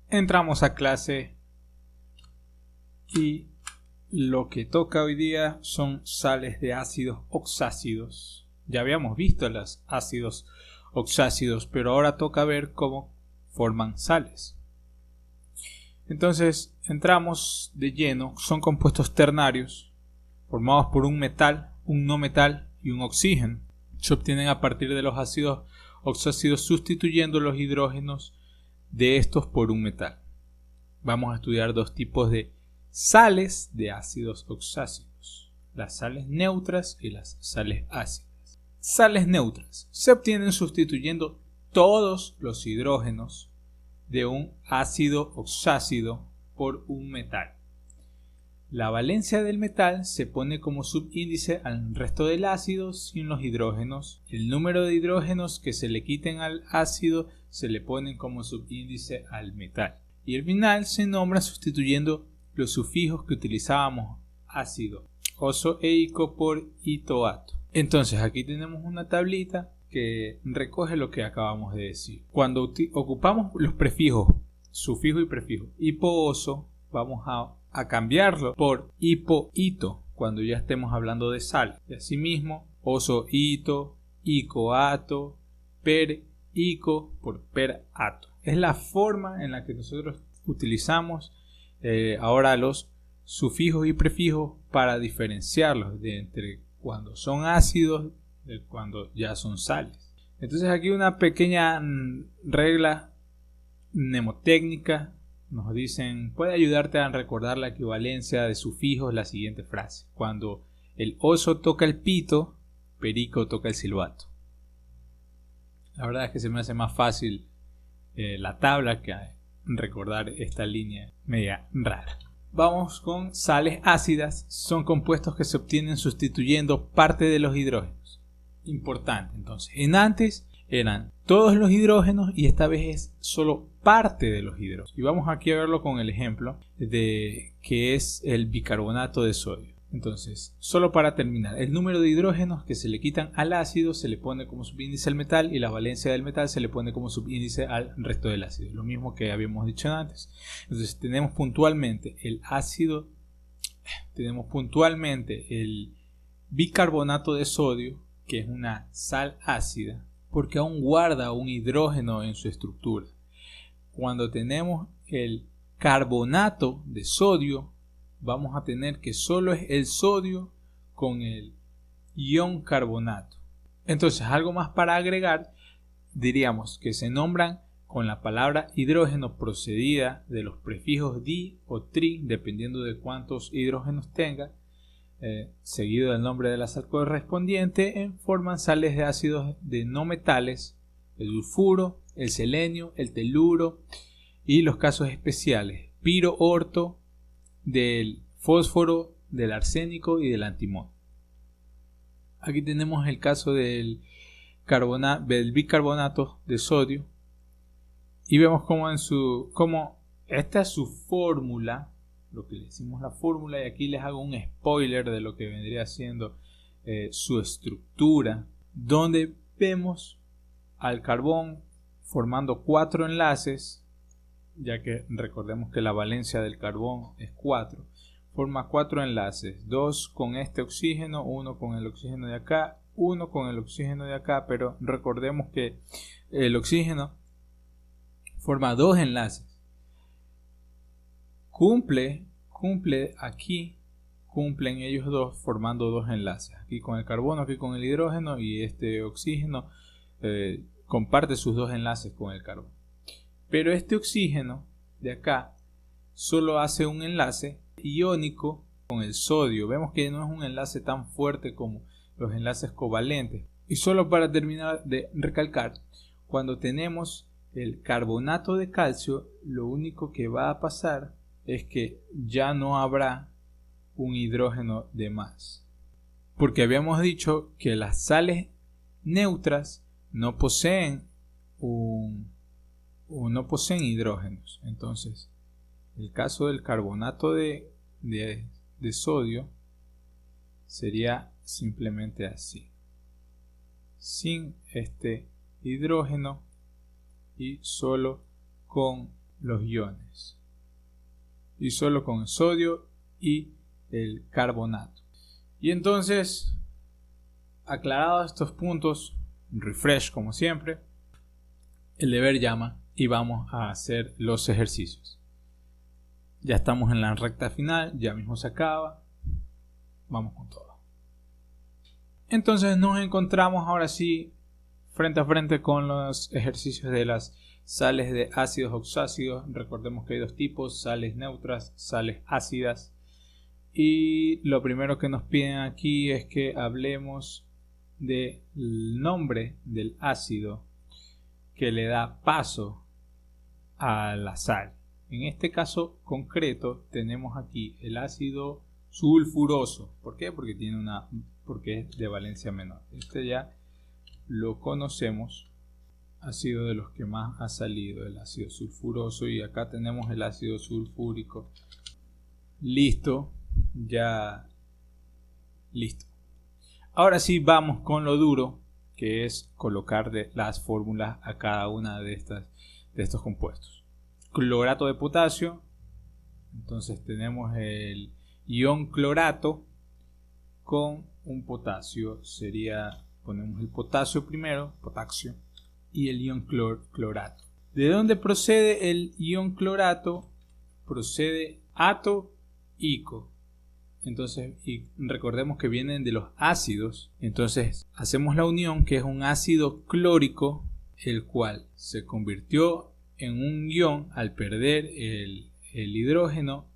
Entramos a clase y lo que toca hoy día son sales de ácidos oxácidos. Ya habíamos visto los ácidos oxácidos, pero ahora toca ver cómo forman sales. Entonces entramos de lleno. Son compuestos ternarios formados por un metal, un no metal y un oxígeno. Se obtienen a partir de los ácidos oxácidos sustituyendo los hidrógenos de estos por un metal. Vamos a estudiar dos tipos de sales de ácidos oxácidos: las sales neutras y las sales ácidas. Sales neutras se obtienen sustituyendo todos los hidrógenos de un ácido oxácido por un metal. La valencia del metal se pone como subíndice al resto del ácido sin los hidrógenos. El número de hidrógenos que se le quiten al ácido se le ponen como subíndice al metal. Y el final se nombra sustituyendo los sufijos que utilizábamos: ácido ozoeico por itoato. Entonces aquí tenemos una tablita que recoge lo que acabamos de decir. Cuando ocupamos los prefijos, sufijo y prefijo, hipo-ozo, vamos a cambiarlo por hipo-ito cuando ya estemos hablando de sal. Y asimismo, ozoito, icoato, per-ico por per-ato. Es la forma en la que nosotros utilizamos ahora los sufijos y prefijos para diferenciarlos de entre cuando son ácidos de cuando ya son sales. Entonces aquí una pequeña regla mnemotécnica. Nos dicen, puede ayudarte a recordar la equivalencia de sufijos la siguiente frase: cuando el oso toca el pito, perico toca el silbato. La verdad es que se me hace más fácil la tabla que recordar esta línea media rara. Vamos con sales ácidas. Son compuestos que se obtienen sustituyendo parte de los hidrógenos. Importante, entonces, en antes eran todos los hidrógenos y esta vez es solo parte de los hidrógenos. Y vamos aquí a verlo con el ejemplo de que es el bicarbonato de sodio. Entonces, solo para terminar, el número de hidrógenos que se le quitan al ácido se le pone como subíndice al metal y la valencia del metal se le pone como subíndice al resto del ácido. Lo mismo que habíamos dicho antes. Entonces tenemos puntualmente el ácido, tenemos puntualmente el bicarbonato de sodio, que es una sal ácida, porque aún guarda un hidrógeno en su estructura. Cuando tenemos el carbonato de sodio, vamos a tener que solo es el sodio con el ion carbonato. Entonces, algo más para agregar, diríamos que se nombran con la palabra hidrógeno procedida de los prefijos di o tri, dependiendo de cuántos hidrógenos tenga, seguido del nombre de la sal correspondiente, forman sales de ácidos de no metales: el sulfuro, el selenio, el teluro y los casos especiales piro-orto, del fósforo, del arsénico y del antimonio. Aquí tenemos el caso del bicarbonato de sodio y vemos cómo esta es su fórmula, lo que le decimos la fórmula, y aquí les hago un spoiler de lo que vendría siendo su estructura, donde vemos al carbón formando 4 enlaces, ya que recordemos que la valencia del carbón es 4, forma 4 enlaces, 2 con este oxígeno, 1 con el oxígeno de acá, 1 con el oxígeno de acá, pero recordemos que el oxígeno forma 2 enlaces. Cumplen ellos dos formando 2 enlaces, aquí con el carbono, aquí con el hidrógeno, y este oxígeno comparte sus 2 enlaces con el carbono. Pero este oxígeno de acá solo hace un enlace iónico con el sodio. Vemos que no es un enlace tan fuerte como los enlaces covalentes. Y solo para terminar de recalcar, cuando tenemos el carbonato de calcio, lo único que va a pasar es que ya no habrá un hidrógeno de más, porque habíamos dicho que las sales neutras no poseen hidrógenos. Entonces, el caso del carbonato de sodio sería simplemente así. sin este hidrógeno y solo con los iones. Y solo con el sodio y el carbonato. Y entonces, aclarados estos puntos, refresh como siempre, el deber llama y vamos a hacer los ejercicios. Ya estamos en la recta final, ya mismo se acaba. Vamos con todo. Entonces nos encontramos ahora sí frente a frente con los ejercicios de las sales de ácidos oxácidos. Recordemos que hay dos tipos: sales neutras, sales ácidas. Y lo primero que nos piden aquí es que hablemos del nombre del ácido que le da paso a la sal. En este caso concreto tenemos aquí el ácido sulfuroso. ¿Por qué? Porque es de valencia menor. Este ya lo conocemos, ha sido de los que más ha salido, el ácido sulfuroso, y acá tenemos el ácido sulfúrico. Listo, ya listo. Ahora sí vamos con lo duro, que es colocarle las fórmulas a cada una de estos compuestos. Clorato de potasio, entonces tenemos el ion clorato con un potasio, ponemos el potasio primero, potasio, y el ion clorato. ¿De dónde procede el ion clorato? Procede ato-ico. Entonces, y recordemos que vienen de los ácidos. Entonces hacemos la unión, que es un ácido clórico, el cual se convirtió en un ion al perder el hidrógeno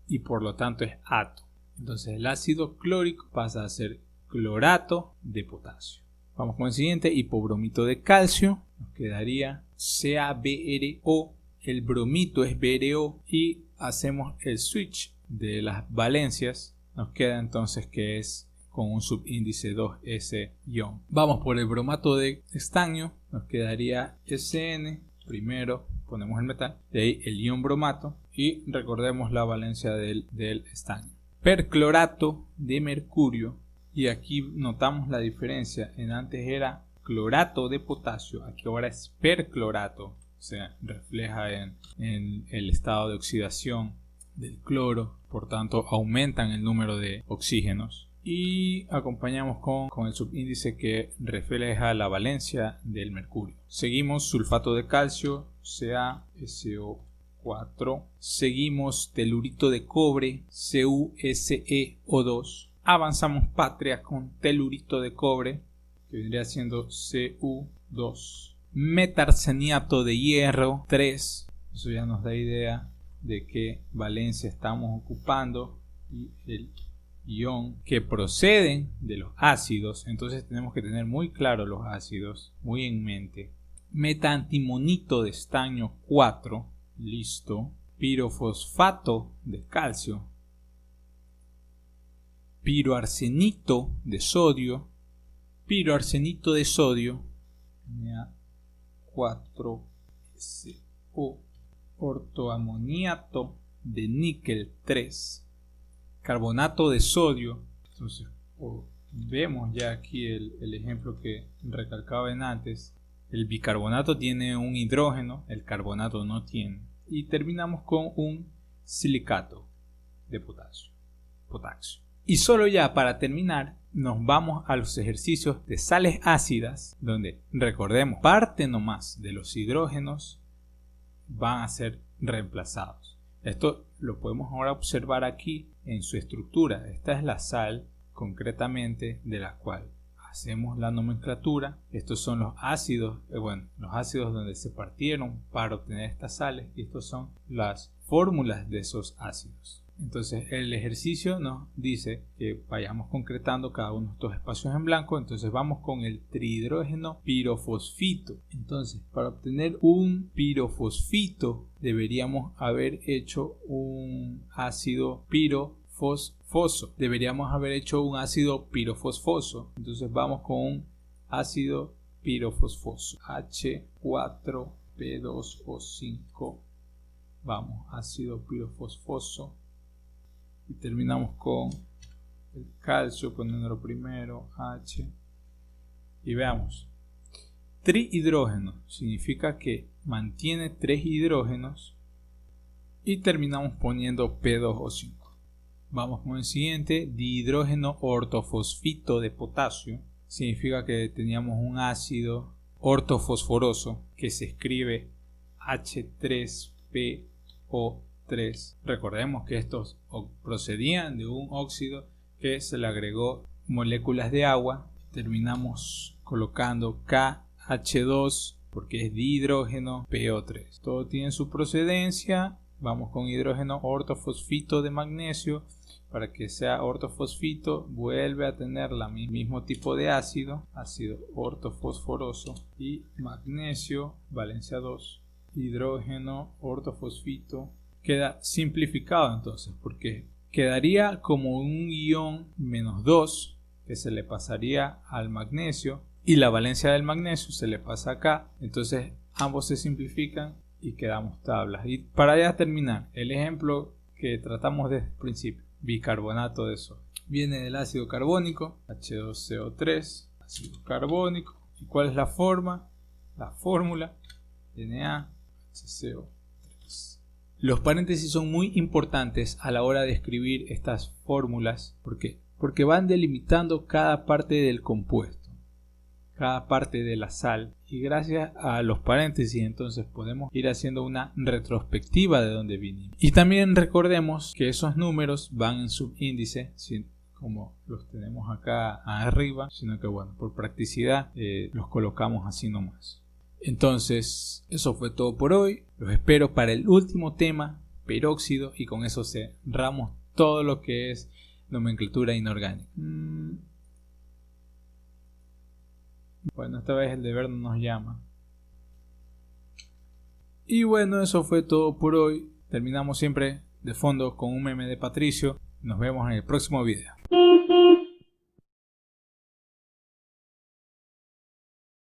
y por lo tanto es ato. Entonces el ácido clórico pasa a ser clorato de potasio. Vamos con el siguiente: hipobromito de calcio. Nos quedaría CaBrO. El bromito es BrO y hacemos el switch de las valencias. Nos queda entonces que es con un subíndice 2 ese ion. Vamos por el bromato de estaño. Nos quedaría SN. Primero ponemos el metal, de ahí el ion bromato y recordemos la valencia del estaño. Perclorato de mercurio, y aquí notamos la diferencia. En antes era clorato de potasio, aquí ahora es perclorato, se refleja en el estado de oxidación del cloro, por tanto aumentan el número de oxígenos. Y acompañamos con el subíndice que refleja la valencia del mercurio. Seguimos sulfato de calcio, CaSO4. Seguimos telurito de cobre, CuSeO2. Avanzamos patria con telurito de cobre, que vendría siendo Cu2. Metarseniato de hierro, 3. Eso ya nos da idea de qué valencia estamos ocupando. Y el ion que proceden de los ácidos, entonces tenemos que tener muy claro los ácidos, muy en mente. Metantimonito de estaño, 4, listo. Pirofosfato de calcio, piroarsenito de sodio, Na4SO, ortoamoniato de níquel, 3. Carbonato de sodio. Entonces vemos ya aquí el ejemplo que recalcaba en antes. El bicarbonato tiene un hidrógeno, el carbonato no tiene. Y terminamos con un silicato de potasio. Y solo ya para terminar nos vamos a los ejercicios de sales ácidas, donde recordemos parte nomás de los hidrógenos van a ser reemplazados. Esto lo podemos ahora observar aquí en su estructura. Esta es la sal concretamente de la cual hacemos la nomenclatura. Estos son los ácidos, los ácidos donde se partieron para obtener estas sales, y estos son las fórmulas de esos ácidos. Entonces el ejercicio nos dice que vayamos concretando cada uno de estos espacios en blanco. Entonces vamos con el trihidrógeno pirofosfito. Entonces para obtener un pirofosfito deberíamos haber hecho un ácido pirofosfoso. Deberíamos haber hecho un ácido pirofosfoso. Entonces vamos con un ácido pirofosfoso, H4P2O5. Vamos, ácido pirofosfoso. Y terminamos con el calcio, poniéndolo primero, H, Y veamos. Trihidrógeno significa que mantiene 3 hidrógenos y terminamos poniendo P2O5. Vamos con el siguiente. Dihidrógeno ortofosfito de potasio. Significa que teníamos un ácido ortofosforoso que se escribe H3PO3. Recordemos que estos procedían de un óxido que se le agregó moléculas de agua. Terminamos colocando KH2 porque es dihidrógeno PO3. Todo tiene su procedencia. Vamos con hidrógeno ortofosfito de magnesio. Para que sea ortofosfito vuelve a tener el mismo tipo de ácido ortofosforoso, y magnesio, valencia 2, hidrógeno ortofosfito. Queda simplificado entonces porque quedaría como un ion -2 que se le pasaría al magnesio y la valencia del magnesio se le pasa acá. Entonces ambos se simplifican y quedamos tablas. Y para ya terminar, el ejemplo que tratamos desde el principio. Bicarbonato de sodio. Viene del ácido carbónico, H2CO3, ácido carbónico. ¿Y cuál es la forma? La fórmula, NaHCO3. Los paréntesis son muy importantes a la hora de escribir estas fórmulas. ¿Por qué? Porque van delimitando cada parte del compuesto, cada parte de la sal. Y gracias a los paréntesis entonces podemos ir haciendo una retrospectiva de dónde vinimos. Y también recordemos que esos números van en subíndice, como los tenemos acá arriba, sino que bueno, por practicidad los colocamos así nomás. Entonces eso fue todo por hoy. Los espero para el último tema, peróxido, y con eso cerramos todo lo que es nomenclatura inorgánica. Bueno, esta vez el deber no nos llama. Y bueno, eso fue todo por hoy. Terminamos siempre de fondo con un meme de Patricio. Nos vemos en el próximo video.